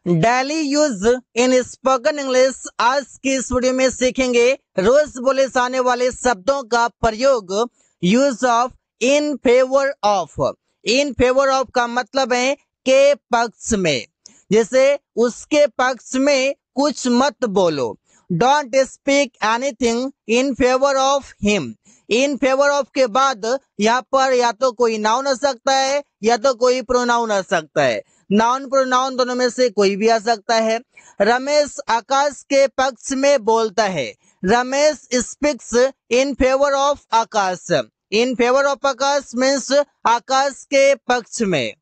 Daily use in spoken English. आज की इस वीडियो में सीखेंगे रोज बोले जाने वाले शब्दों का प्रयोग। Use of in favour of. In favour of का मतलब है के पक्ष में, जैसे उसके पक्ष में कुछ मत बोलो। Don't speak anything in favour of him. In favour of के बाद यहाँ पर या तो कोई नाउन आ सकता है या तो कोई प्रोनाउन आ सकता है। नाउन प्रोनाउन दोनों में से कोई भी आ सकता है। रमेश आकाश के पक्ष में बोलता है। Ramesh speaks in favour of Akash. In favour of Akash means Akash के पक्ष में।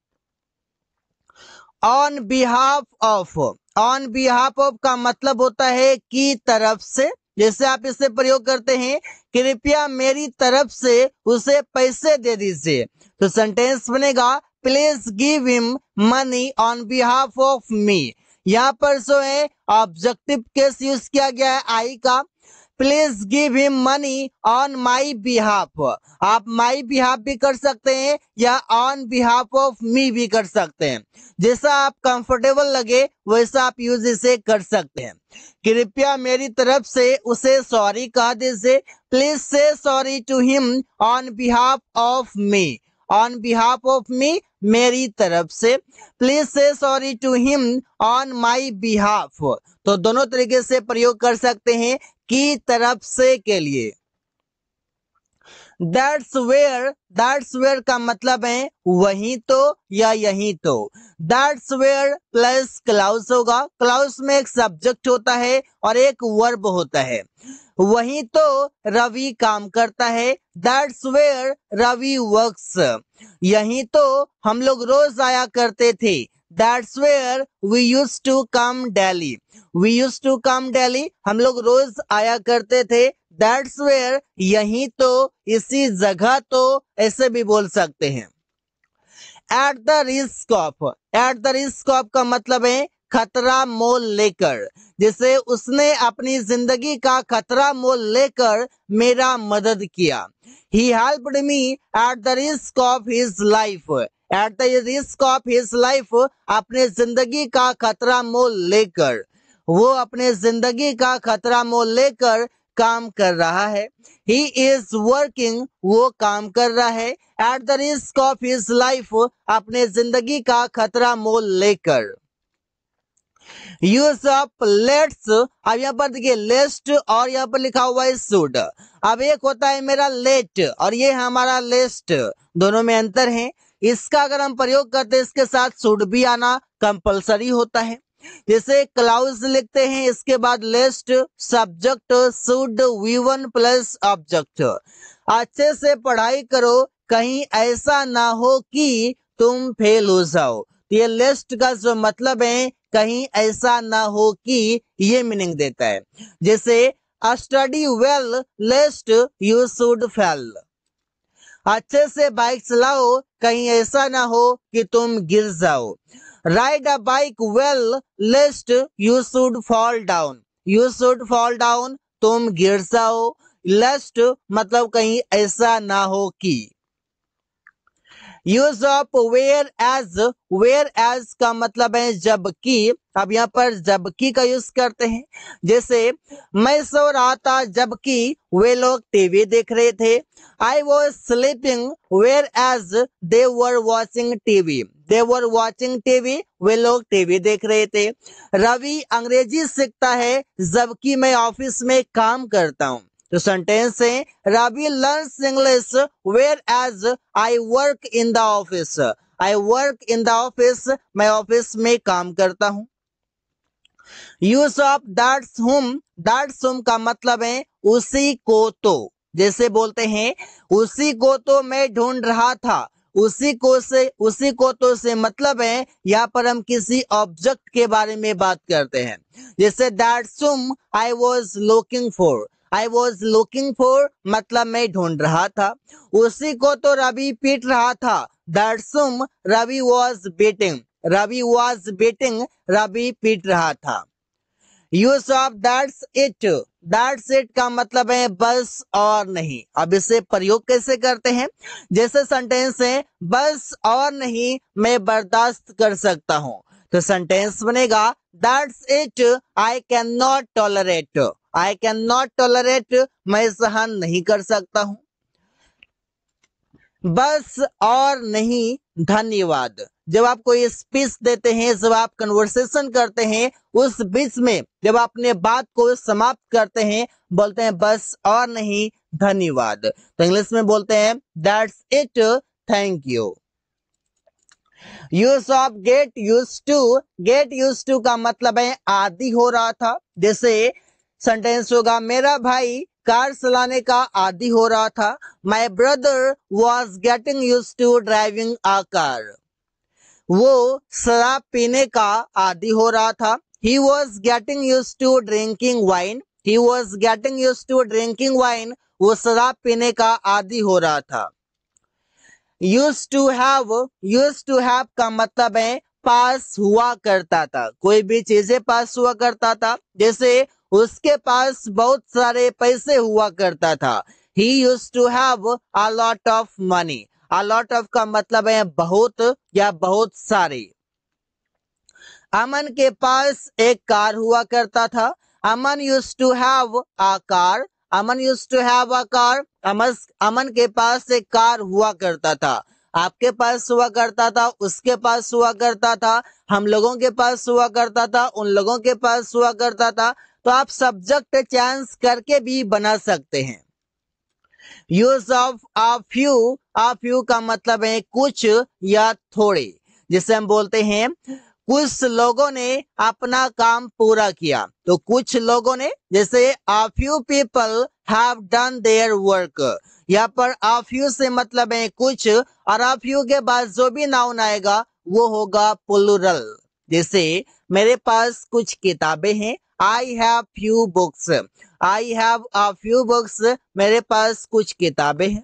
On behalf of. On behalf of का मतलब होता है की तरफ से। जैसे आप इसे प्रयोग करते हैं, कृपया मेरी तरफ से उसे पैसे दे दीजिए, तो सेंटेंस बनेगा please give him money on behalf of मी। यहाँ पर जो है ऑब्जेक्टिव केस यूज किया गया है आई का। Please give him money on my behalf. आप माई बिहाफ भी कर सकते हैं या ऑन बिहाफ ऑफ मी भी कर सकते हैं, जैसा आप कंफर्टेबल लगे वैसा आप यूज इसे कर सकते हैं। कृपया मेरी तरफ से उसे सॉरी कह दीजिए। प्लीज से sorry to him on behalf of me. On behalf of me मेरी तरफ से। प्लीज से sorry to him on my behalf. तो दोनों तरीके से प्रयोग कर सकते हैं की तरफ से के लिए। दैट्स वेयर का मतलब है वहीं तो या यहीं तो। दैट्स वेयर प्लस क्लाउस होगा। क्लाउस में एक सब्जेक्ट होता है और एक वर्ब होता है। वहीं तो रवि काम करता है। That's where Ravi works. यहीं तो हम लोग रोज आया करते थे। That's where we used to come daily. We used to come daily, हम लोग रोज आया करते थे। दैट्स वेयर यहीं तो, इसी जगह तो, ऐसे भी बोल सकते हैं। At the risk of. At the risk of का मतलब है खतरा मोल लेकर। जैसे उसने अपनी जिंदगी का खतरा मोल लेकर मेरा मदद किया। He helped me at the risk of his life. At the risk of his life, अपने जिंदगी का खतरा मोल लेकर। वो अपने जिंदगी का खतरा मोल लेकर काम कर रहा है। He is working, वो काम कर रहा है। At the risk of his life, अपने जिंदगी का खतरा मोल लेकर। Use of let's. अब यहाँ पर देखिए लेस्ट और यहाँ पर लिखा हुआ है शुड। अब एक होता है मेरा लेट और ये हमारा लेस्ट, दोनों में अंतर है। इसका अगर हम प्रयोग करते हैं इसके साथ शुड भी आना कंपलसरी होता है। जैसे क्लाउज लिखते हैं, इसके बाद lest subject should V1 plus object. अच्छे से पढ़ाई करो, कहीं ऐसा ना हो कि तुम फेल हो जाओ। ये लेस्ट का जो मतलब है कहीं ऐसा ना हो कि, ये मीनिंग देता है। जैसे study well लेस्ट you should fail. अच्छे से बाइक चलाओ, कहीं ऐसा ना हो कि तुम गिर जाओ। Ride a bike well लेस्ट you should fall down. You should fall down, तुम गिर जाओ। लेस्ट मतलब कहीं ऐसा ना हो कि। Use of whereas. Whereas का मतलब है जबकि। अब यहाँ पर जबकि का यूज करते हैं। जैसे मैं सो रहा था जबकि वे लोग टीवी देख रहे थे। I was sleeping whereas they were watching TV. They were watching TV, वे लोग टीवी देख रहे थे। रवि अंग्रेजी सीखता है जबकि मैं ऑफिस में काम करता हूँ। तो सेंटेंस है Ravi learns English whereas I work in the office. I work in the office, मैं ऑफिस में काम करता हूँ। Use of that's whom. That's whom का मतलब है उसी को तो। जैसे बोलते हैं उसी को तो मैं ढूंढ रहा था। उसी को तो से मतलब है यहाँ पर हम किसी ऑब्जेक्ट के बारे में बात करते हैं। जैसे दैट्स हुम I was looking for. I was looking for मतलब मैं ढूंढ रहा था। उसी को तो रवि पीट रहा था। That's whom Ravi was beating. Ravi was beating, Ravi पीट रहा था। Use of that's it. That's it का मतलब है बस और नहीं। अब इसे प्रयोग कैसे करते हैं? जैसे सेंटेंस है बस और नहीं मैं बर्दाश्त कर सकता हूँ। तो तो सेंटेंस बनेगा that's it, I can not tolerate, I can not tolerate, मैं सहन नहीं कर सकता हूं। बस और नहीं धन्यवाद, जब आप कोई स्पीच देते हैं, जब आप कन्वर्सेशन करते हैं, उस बीच में जब आप अपने बात को समाप्त करते हैं, बोलते हैं बस और नहीं धन्यवाद। तो इंग्लिश में बोलते हैं that's it, thank you. Use of get used to, get used to का मतलब है आदी हो रहा था। जैसे सेंटेंस होगा मेरा भाई कार चलाने का आदी हो रहा था। My brother was getting used to driving a car, वो शराब पीने का आदी हो रहा था। He was getting used to drinking wine, he was getting used to drinking wine, वो शराब पीने का आदी हो रहा था। यूज टू हैव का मतलब है पास हुआ करता था, कोई भी चीजें पास हुआ करता था। जैसे उसके पास बहुत सारे पैसे हुआ करता था। He used to have a lot of money, a lot of का मतलब है बहुत या बहुत सारे। अमन के पास एक कार हुआ करता था। Aman used to have a car, Aman used to have a car, Aman के पास एक कार हुआ करता था। आपके पास हुआ करता था, उसके पास हुआ करता था, हम लोगों के पास हुआ करता था, उन लोगों के पास हुआ करता था। तो आप सब्जेक्ट चेंज करके भी बना सकते हैं। यूज ऑफ अ फ्यू का मतलब है कुछ या थोड़े। जिसे हम बोलते हैं कुछ लोगों ने अपना काम पूरा किया, तो कुछ लोगों ने, जैसे a few people have done their work। यहाँ पर a few से मतलब है कुछ, और a few के बाद जो भी नाउन आएगा वो होगा प्लूरल। जैसे मेरे पास कुछ किताबें हैं, I have few books, I have a few books, मेरे पास कुछ किताबें हैं।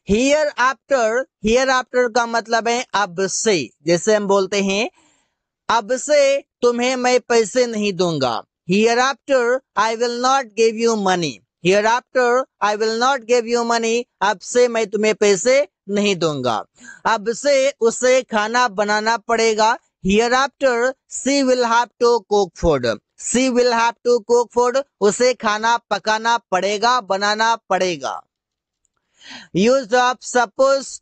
हियर आफ्टर का मतलब है अब से। जैसे हम बोलते हैं अब से तुम्हें मैं पैसे नहीं दूंगा। Here after I will not give you money, here after I will not give you money, अब से मैं तुम्हें पैसे नहीं दूंगा। अब से उसे खाना बनाना पड़ेगा। Hereafter she will have to cook food, she will have to cook food, उसे खाना पकाना पड़ेगा, बनाना पड़ेगा। Use of supposed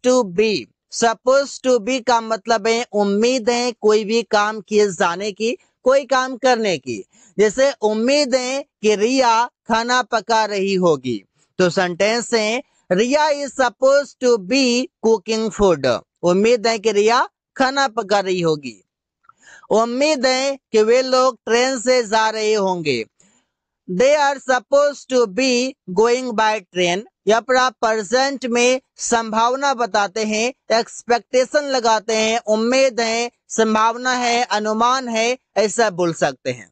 to be का मतलब है उम्मीद है कोई भी काम किए जाने की, कोई काम करने की। जैसे उम्मीद है कि रिया खाना पका रही होगी, तो सेंटेंस है Riya is supposed to be cooking food, उम्मीद है कि रिया खाना पका रही होगी। उम्मीद है कि वे लोग ट्रेन से जा रहे होंगे। They are supposed to be going by train. या पर आप प्रेजेंट में संभावना बताते हैं, एक्सपेक्टेशन लगाते हैं, उम्मीद है, संभावना है, अनुमान है, ऐसा बोल सकते हैं।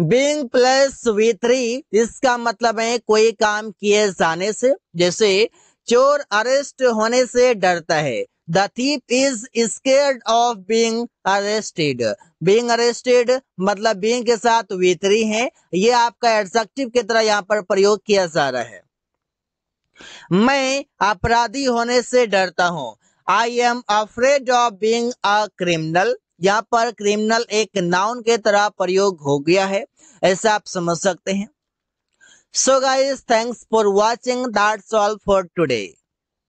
बीइंग प्लस V3 इसका मतलब है कोई काम किए जाने से। जैसे चोर अरेस्ट होने से डरता है। The thief is scared of being arrested, being arrested मतलब बीइंग के साथ V3 है, ये आपका एडजेक्टिव की तरह यहाँ पर प्रयोग किया जा रहा है। मैं अपराधी होने से डरता हूँ। I am afraid of being a criminal, यहाँ पर क्रिमिनल एक नाउन के तरह प्रयोग हो गया है, ऐसा आप समझ सकते हैं। So guys, thanks for watching, that's all for today.